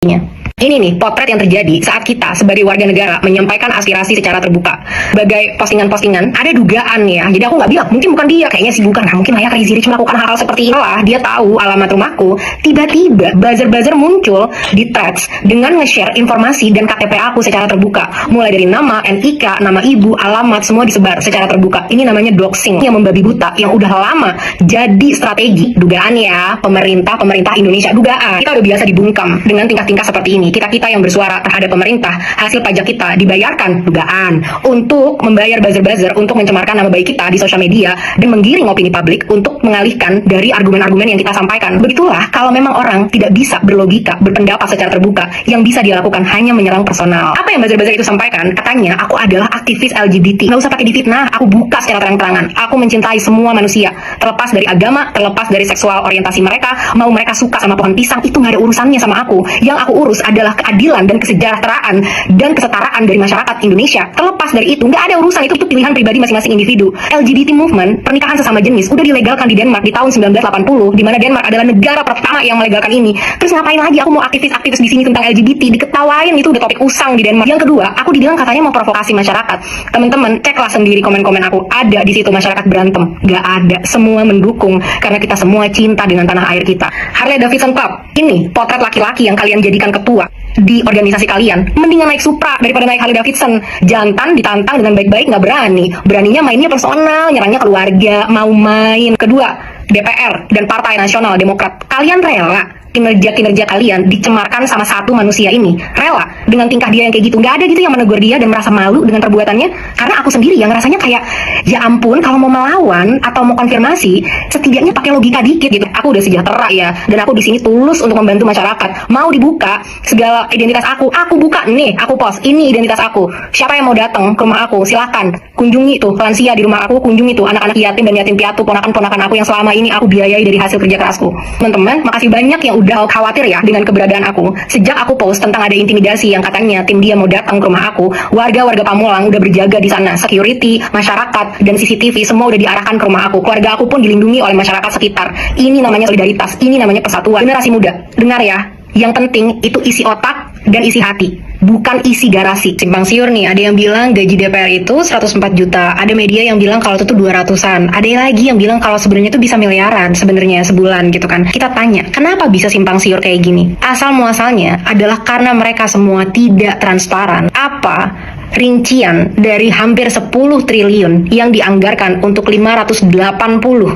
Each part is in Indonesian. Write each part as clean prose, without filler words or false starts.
Ini nih potret yang terjadi saat kita sebagai warga negara menyampaikan aspirasi secara terbuka. Sebagai postingan-postingan ada dugaan ya. Jadi aku nggak bilang mungkin bukan dia, kayaknya sih bukan, nggak mungkin lah ya Crazy Rich melakukan hal seperti ini lah. Dia tahu alamat rumahku. Tiba-tiba buzzer-buzzer muncul di threads dengan nge-share informasi dan KTP aku secara terbuka. Mulai dari nama, NIK, nama ibu, alamat semua disebar secara terbuka. Ini namanya doxing yang membabi buta yang udah lama jadi strategi dugaan ya pemerintah Indonesia. Dugaan kita udah biasa dibungkam dengan tingkah-tingkah seperti ini. Kita yang bersuara terhadap pemerintah, hasil pajak kita dibayarkan dugaan untuk membayar buzzer-buzzer untuk mencemarkan nama baik kita di sosial media dan menggiring opini publik untuk mengalihkan dari argumen-argumen yang kita sampaikan. Begitulah kalau memang orang tidak bisa berlogika, berpendapat secara terbuka, yang bisa dia lakukan hanya menyerang personal. Apa yang buzzer-buzzer itu sampaikan? Katanya aku adalah aktivis LGBT. Nggak usah pakai difitnah, aku buka secara terang-terangan. Aku mencintai semua manusia, terlepas dari agama, terlepas dari seksual orientasi mereka, mau mereka suka sama pohon pisang, itu nggak ada urusannya sama aku. Yang aku urus adalah keadilan dan kesejahteraan dan kesetaraan dari masyarakat Indonesia. Terlepas dari itu, nggak ada urusan, itu pilihan pribadi masing-masing individu. LGBT movement, pernikahan sesama jenis, udah dilegalkan di Denmark di tahun 1980, di mana Denmark adalah negara pertama yang melegalkan ini. Terus ngapain lagi aku mau aktivis-aktivis di sini tentang LGBT? Diketawain, itu udah topik usang di Denmark. Yang kedua, aku dibilang katanya mau provokasi masyarakat. Teman-teman, ceklah sendiri komen-komen aku. Ada di situ masyarakat berantem? Nggak ada. Semua mendukung karena kita semua cinta dengan tanah air kita. Harley Davidson Club, ini potret laki-laki yang kalian jadikan ketua di organisasi kalian. Mendingan naik Supra daripada naik Harley Davidson. Jantan ditantang dengan baik-baik nggak berani. Beraninya mainnya personal, nyerangnya keluarga, mau main. Kedua, DPR dan Partai Nasional Demokrat, kalian rela kinerja kalian dicemarkan sama satu manusia ini? Rela dengan tingkah dia yang kayak gitu? Nggak ada gitu yang menegur dia dan merasa malu dengan perbuatannya? Karena aku sendiri yang rasanya kayak, ya ampun, kalau mau melawan atau mau konfirmasi, setidaknya pakai logika dikit gitu. Aku udah sejahtera ya, dan aku di sini tulus untuk membantu masyarakat. Mau dibuka segala identitas aku buka nih, aku post, ini identitas aku. Siapa yang mau datang ke rumah aku, silakan kunjungi tuh lansia di rumah aku, kunjungi tuh anak-anak yatim dan yatim piatu, ponakan-ponakan aku yang selama ini aku biayai dari hasil kerja kerasku. Teman-teman, makasih banyak yang udah khawatir ya dengan keberadaan aku. Sejak aku post tentang ada intimidasi yang katanya tim dia mau datang ke rumah aku, warga-warga Pamulang udah berjaga di sana, security, masyarakat, dan CCTV semua udah diarahkan ke rumah aku. Keluarga aku pun dilindungi oleh masyarakat sekitar. Ini namanya solidaritas, ini namanya persatuan. Generasi muda, dengar ya, yang penting itu isi otak dan isi hati, bukan isi garasi. Simpang siur nih, ada yang bilang gaji DPR itu 104 juta, ada media yang bilang kalau itu tuh 200-an, ada lagi yang bilang kalau sebenarnya itu bisa miliaran sebenarnya sebulan gitu kan. Kita tanya, kenapa bisa simpang siur kayak gini? Asal muasalnya adalah karena mereka semua tidak transparan. Apa rincian dari hampir 10 triliun yang dianggarkan untuk 580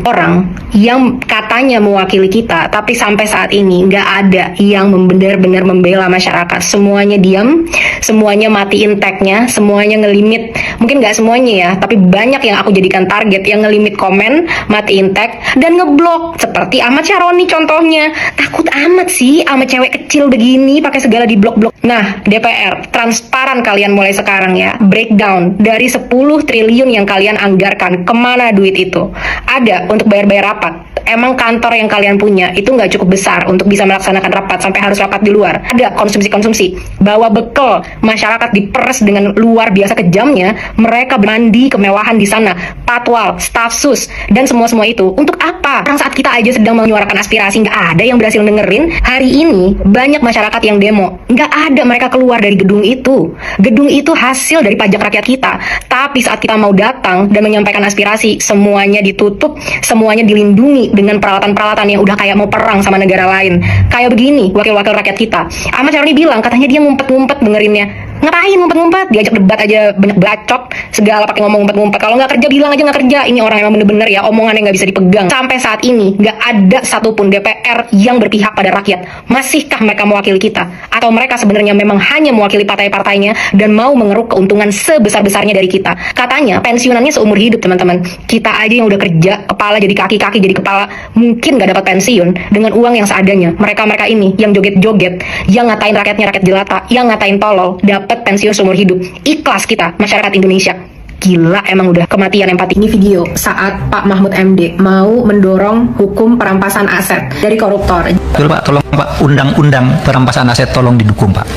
orang yang katanya mewakili kita, tapi sampai saat ini nggak ada yang benar-benar membela masyarakat. Semuanya diam, semuanya matiin tag-nya, semuanya ngelimit, mungkin nggak semuanya ya, tapi banyak yang aku jadikan target yang ngelimit komen, matiin tag, dan ngeblok. Seperti Ahmad Syaroni contohnya. Takut amat sih sama cewek kecil begini pakai segala di blok-blok. Nah, DPR, transparan kalian mulai sekarang ya. Breakdown dari 10 triliun yang kalian anggarkan, kemana duit itu? Ada untuk bayar-bayar rapat. Emang kantor yang kalian punya itu nggak cukup besar untuk bisa melaksanakan rapat sampai harus rapat di luar? Ada konsumsi-konsumsi, bawa bekal, masyarakat diperes dengan luar biasa kejamnya, mereka mandi kemewahan di sana, patwal, staf sus, dan semua-semua itu untuk apa? Orang saat kita aja sedang menyuarakan aspirasi, nggak ada yang berhasil dengerin. Hari ini banyak masyarakat yang demo, nggak ada mereka keluar dari gedung itu. Gedung itu hasil dari pajak rakyat kita, tapi saat kita mau datang dan menyampaikan aspirasi, semuanya ditutup, semuanya dilindungi dengan peralatan-peralatan yang udah kayak mau perang sama negara lain. Kayak begini, wakil-wakil rakyat kita. Ahmad Syaroni bilang, katanya dia ngumpet-ngumpet dengerinnya. Ngapain ngumpet-ngumpet? Diajak debat aja banyak bacot, segala pakai ngomong ngumpet-ngumpet. Kalau nggak kerja bilang aja nggak kerja. Ini orang emang bener-bener ya, omongannya nggak bisa dipegang. Sampai saat ini nggak ada satupun DPR yang berpihak pada rakyat. Masihkah mereka mewakili kita? Atau mereka sebenarnya memang hanya mewakili partai-partainya dan mau mengeruk keuntungan sebesar-besarnya dari kita? Katanya pensiunannya seumur hidup, teman-teman. Kita aja yang udah kerja, kepala jadi kaki, kaki jadi kepala, mungkin nggak dapat pensiun dengan uang yang seadanya. Mereka-mereka ini yang joget-joget, yang ngatain rakyatnya rakyat jelata, yang ngatain tolol, dapat pensiun seumur hidup. Ikhlas kita, masyarakat Indonesia. Gila, emang udah kematian empati. Ini video saat Pak Mahfud MD mau mendorong hukum perampasan aset dari koruptor. Betul Pak, tolong Pak, undang-undang perampasan aset tolong didukung Pak.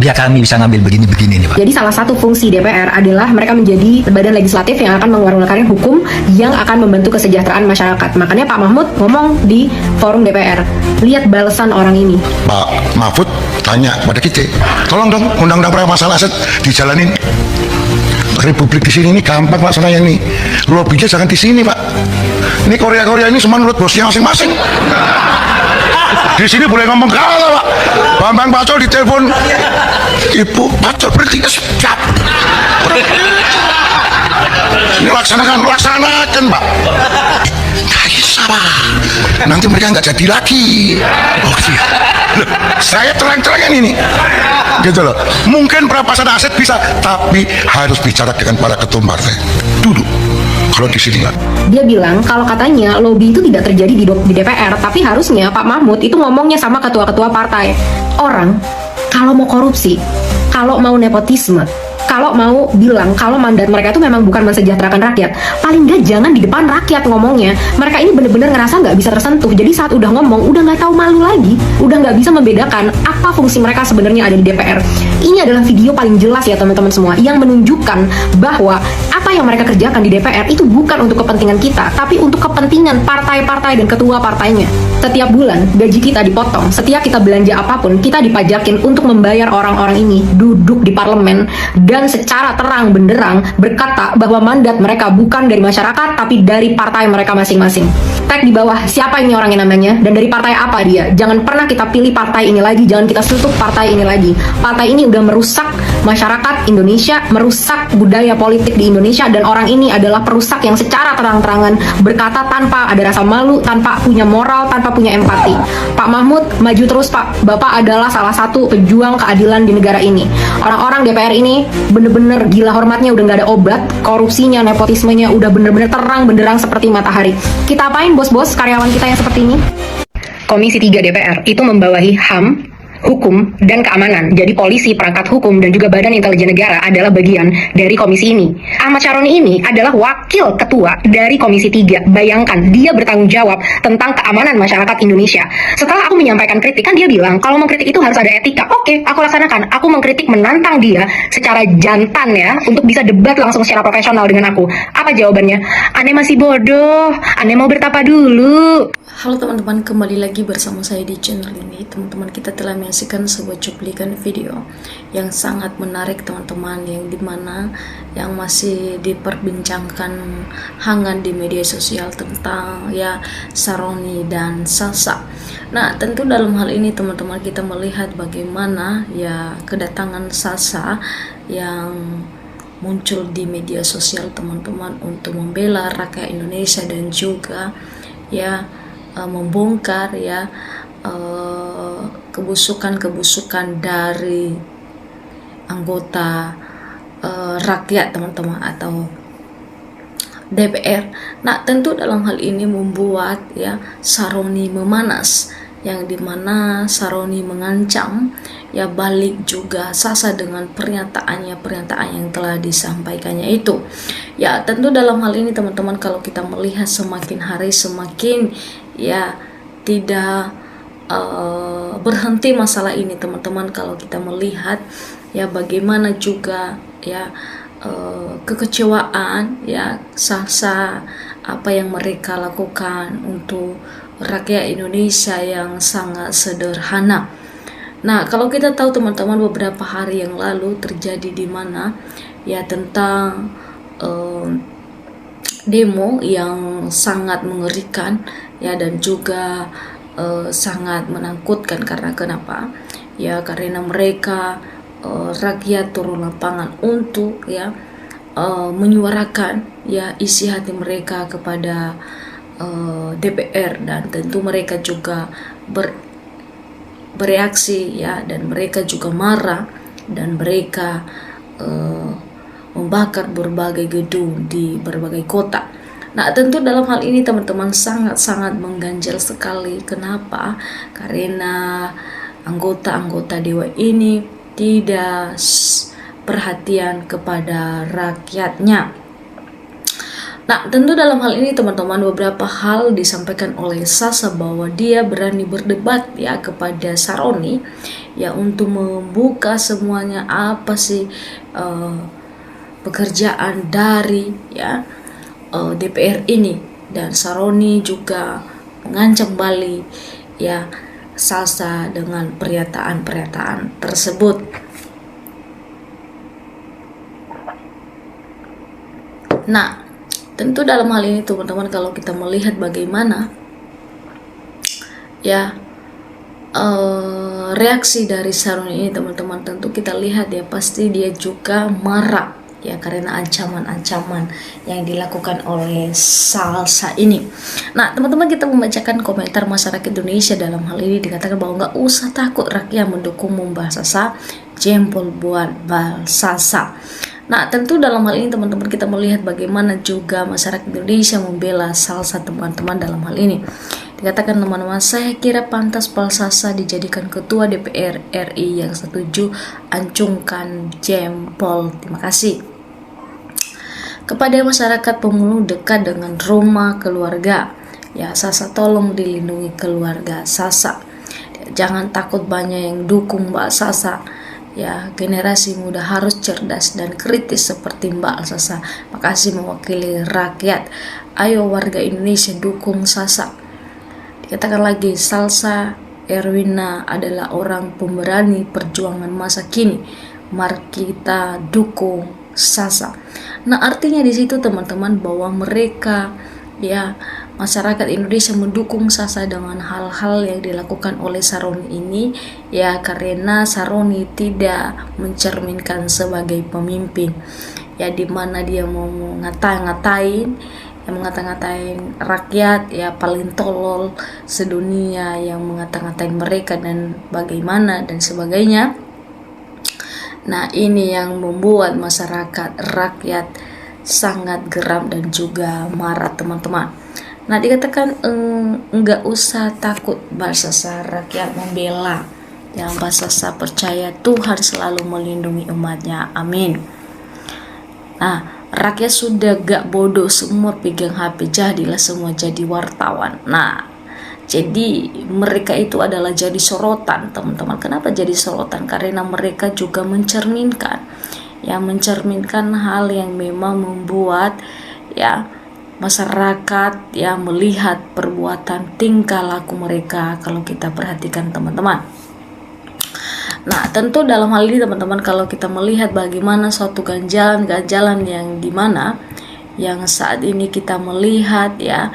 biar kami bisa ngambil begini-begini nih Pak. Jadi salah satu fungsi DPR adalah mereka menjadi badan legislatif yang akan mengeluarkan hukum yang akan membantu kesejahteraan masyarakat. Makanya Pak Mahfud ngomong di forum DPR, lihat balasan orang ini. Pak Mahfud tanya pada kita, tolong dong undang-undang perampasan aset dijalanin. Republik di sini ini gampang Pak Senaya ini. Lobbynya jangan di sini Pak. Ini Korea ini semua menurut bosnya masing-masing. Di sini boleh ngomong kalah Pak. Bambang Pacul ditelepon, Ibu Pacul berhenti siap. Ini laksanakan Pak. Nggak bisa Pak. Nanti mereka nggak jadi lagi. Oh iya. Loh, saya terang-terangan ini. Gitu loh. Mungkin perampasan aset bisa, tapi harus bicara dengan para ketum partai dulu. Kalau di sini nggak. Dia bilang kalau katanya lobby itu tidak terjadi di DPR, tapi harusnya Pak Mahmud itu ngomongnya sama ketua-ketua partai. Orang kalau mau korupsi, kalau mau nepotisme, kalau mau bilang kalau mandat mereka itu memang bukan mensejahterakan rakyat, paling nggak jangan di depan rakyat ngomongnya. Mereka ini bener-bener ngerasa nggak bisa tersentuh. Jadi saat udah ngomong, udah nggak tahu malu lagi, udah nggak bisa membedakan apa fungsi mereka sebenarnya ada di DPR. Ini adalah video paling jelas ya teman-teman semua, yang menunjukkan bahwa apa yang mereka kerjakan di DPR itu bukan untuk kepentingan kita, tapi untuk kepentingan partai-partai dan ketua partainya. Setiap bulan gaji kita dipotong, setiap kita belanja apapun kita dipajakin untuk membayar orang-orang ini duduk di parlemen dan secara terang benderang berkata bahwa mandat mereka bukan dari masyarakat tapi dari partai mereka masing-masing. Tag di bawah siapa ini orangnya namanya dan dari partai apa dia. Jangan pernah kita pilih partai ini lagi, jangan kita sentuh partai ini lagi. Partai ini udah merusak masyarakat Indonesia, merusak budaya politik di Indonesia, dan orang ini adalah perusak yang secara terang-terangan berkata tanpa ada rasa malu, tanpa punya moral, tanpa punya empati. Pak Mahmud, maju terus Pak. Bapak adalah salah satu pejuang keadilan di negara ini. Orang-orang DPR ini bener-bener gila hormatnya, udah gak ada obat. Korupsinya, nepotismenya udah bener-bener terang benderang seperti matahari. Kita apain bos-bos karyawan kita yang seperti ini? Komisi 3 DPR itu membawahi HAM, Hukum, dan Keamanan. Jadi polisi, perangkat hukum, dan juga Badan Intelijen Negara adalah bagian dari komisi ini. Ahmad Syaroni ini adalah wakil ketua dari Komisi 3. Bayangkan, dia bertanggung jawab tentang keamanan masyarakat Indonesia. Setelah aku menyampaikan kritik, kan dia bilang, kalau mengkritik itu harus ada etika. Oke, aku laksanakan. Aku mengkritik, menantang dia secara jantan ya, untuk bisa debat langsung secara profesional dengan aku. Apa jawabannya? Ane masih bodoh, Ane mau bertapa dulu. Halo teman-teman, kembali lagi bersama saya di channel ini. Teman-teman, kita telah menyaksikan sebuah cuplikan video yang sangat menarik teman-teman, yang dimana yang masih diperbincangkan hangat di media sosial tentang ya Syaroni dan Sasa. Nah, tentu dalam hal ini teman-teman kita melihat bagaimana ya kedatangan Sasa yang muncul di media sosial teman-teman untuk membela rakyat Indonesia dan juga ya membongkar ya kebusukan-kebusukan dari anggota rakyat teman-teman atau DPR. Nah, tentu dalam hal ini membuat ya Syaroni memanas, yang dimana Syaroni mengancam ya balik juga Sasa dengan pernyataan yang telah disampaikannya itu. Ya, tentu dalam hal ini teman-teman, kalau kita melihat semakin hari semakin ya tidak berhenti masalah ini teman-teman. Kalau kita melihat ya bagaimana juga ya kekecewaan ya Sasa, apa yang mereka lakukan untuk rakyat Indonesia yang sangat sederhana. Nah, kalau kita tahu teman-teman, beberapa hari yang lalu terjadi di mana ya tentang demo yang sangat mengerikan ya, dan juga sangat menakutkan. Karena kenapa? Ya karena mereka rakyat turun lapangan untuk ya menyuarakan ya isi hati mereka kepada DPR, dan tentu mereka juga bereaksi ya, dan mereka juga marah, dan mereka membakar berbagai gedung di berbagai kota. Nah, tentu dalam hal ini teman-teman sangat-sangat mengganjal sekali. Kenapa? Karena anggota-anggota dewan ini tidak perhatian kepada rakyatnya. Nah, tentu dalam hal ini teman-teman, beberapa hal disampaikan oleh Sasa bahwa dia berani berdebat ya kepada Syaroni ya untuk membuka semuanya apa sih pekerjaan dari ya DPR ini. Dan Syaroni juga mengancam balik ya salsa dengan pernyataan-pernyataan tersebut. Nah, tentu dalam hal ini teman-teman, kalau kita melihat bagaimana ya reaksi dari Saroni ini teman-teman, tentu kita lihat ya pasti dia juga marah ya karena ancaman-ancaman yang dilakukan oleh Salsa ini. Nah teman-teman, kita membacakan komentar masyarakat Indonesia dalam hal ini. Dikatakan bahwa nggak usah takut rakyat mendukung Mbak Sasa, jempol buat Mbak Sasa. Nah tentu dalam hal ini teman-teman, kita melihat bagaimana juga masyarakat Indonesia membela Salsa teman-teman dalam hal ini. Dikatakan teman-teman, saya kira pantas Mbak Sasa dijadikan ketua DPR RI, yang setuju ancungkan jempol. Terima kasih. Kepada masyarakat pemulung dekat dengan rumah keluarga, ya Sasa tolong dilindungi keluarga Sasa. Jangan takut, banyak yang dukung Mbak Sasa. Ya, generasi muda harus cerdas dan kritis seperti Mbak Sasa. Makasih mewakili rakyat. Ayo warga Indonesia dukung Sasa. Dikatakan lagi, Salsa Erwina adalah orang pemberani perjuangan masa kini. Mari kita dukung Sasa. Nah, artinya di situ teman-teman bahwa mereka ya masyarakat Indonesia mendukung Sasa dengan hal-hal yang dilakukan oleh Saroni ini ya, karena Saroni tidak mencerminkan sebagai pemimpin ya, dimana dia mau ngata-ngatain rakyat ya, paling tolol sedunia, yang ngata-ngatain mereka dan bagaimana dan sebagainya. Nah ini yang membuat masyarakat rakyat sangat geram dan juga marah teman-teman. Nah dikatakan enggak usah takut Mbak Sasa, rakyat membela. Yang Mbak Sasa percaya Tuhan selalu melindungi umatnya, amin. Nah rakyat sudah gak bodoh, semua pegang HP, jadilah semua jadi wartawan. Nah jadi mereka itu adalah jadi sorotan teman-teman. Kenapa jadi sorotan? Karena mereka juga mencerminkan hal yang memang membuat ya masyarakat ya melihat perbuatan tingkah laku mereka kalau kita perhatikan teman-teman. Nah tentu dalam hal ini teman-teman, kalau kita melihat bagaimana suatu ganjalan yang dimana yang saat ini kita melihat ya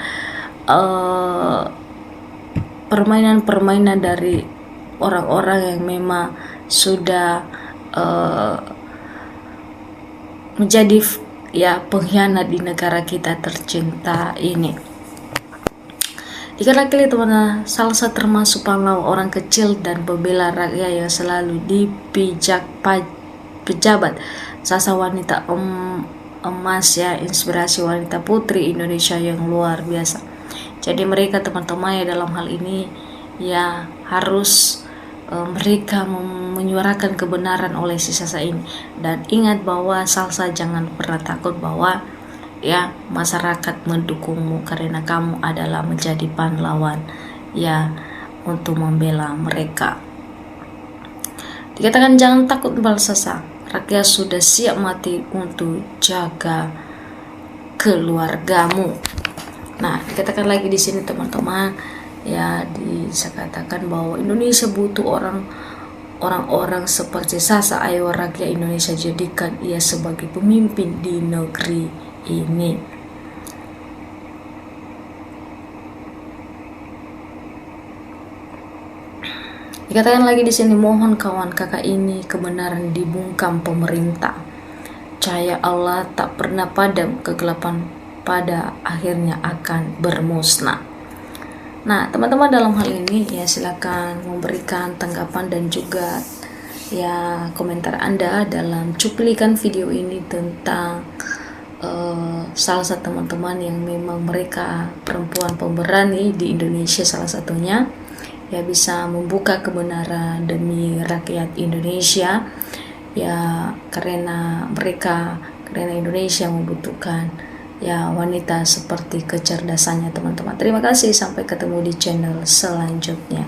permainan-permainan dari orang-orang yang memang sudah menjadi ya pengkhianat di negara kita tercinta ini. Dikatakan teman-teman, Salsa termasuk pahlawan orang kecil dan pembela rakyat yang selalu dipijak pejabat. Sasa wanita emas ya, inspirasi wanita putri Indonesia yang luar biasa. Jadi mereka teman-teman ya dalam hal ini ya harus mereka menyuarakan kebenaran oleh si Sasa ini. Dan ingat bahwa Salsa jangan pernah takut bahwa ya masyarakat mendukungmu karena kamu adalah menjadi pahlawan ya untuk membela mereka. Dikatakan jangan takut Mbak Sasa, rakyat sudah siap mati untuk jaga keluargamu. Nah, dikatakan lagi di sini teman-teman, ya dikatakan bahwa Indonesia butuh orang-orang seperti Sasa. Ayo rakyat Indonesia jadikan ia sebagai pemimpin di negeri ini. Dikatakan lagi di sini, mohon kawan kakak ini kebenaran dibungkam pemerintah. Cahaya Allah tak pernah padam, kegelapan pada akhirnya akan bermusnah. Nah teman-teman dalam hal ini ya silakan memberikan tanggapan dan juga ya komentar Anda dalam cuplikan video ini tentang salah satu teman-teman yang memang mereka perempuan pemberani di Indonesia, salah satunya ya bisa membuka kebenaran demi rakyat Indonesia ya, karena Indonesia membutuhkan ya wanita seperti kecerdasannya teman-teman. Terima kasih, sampai ketemu di channel selanjutnya.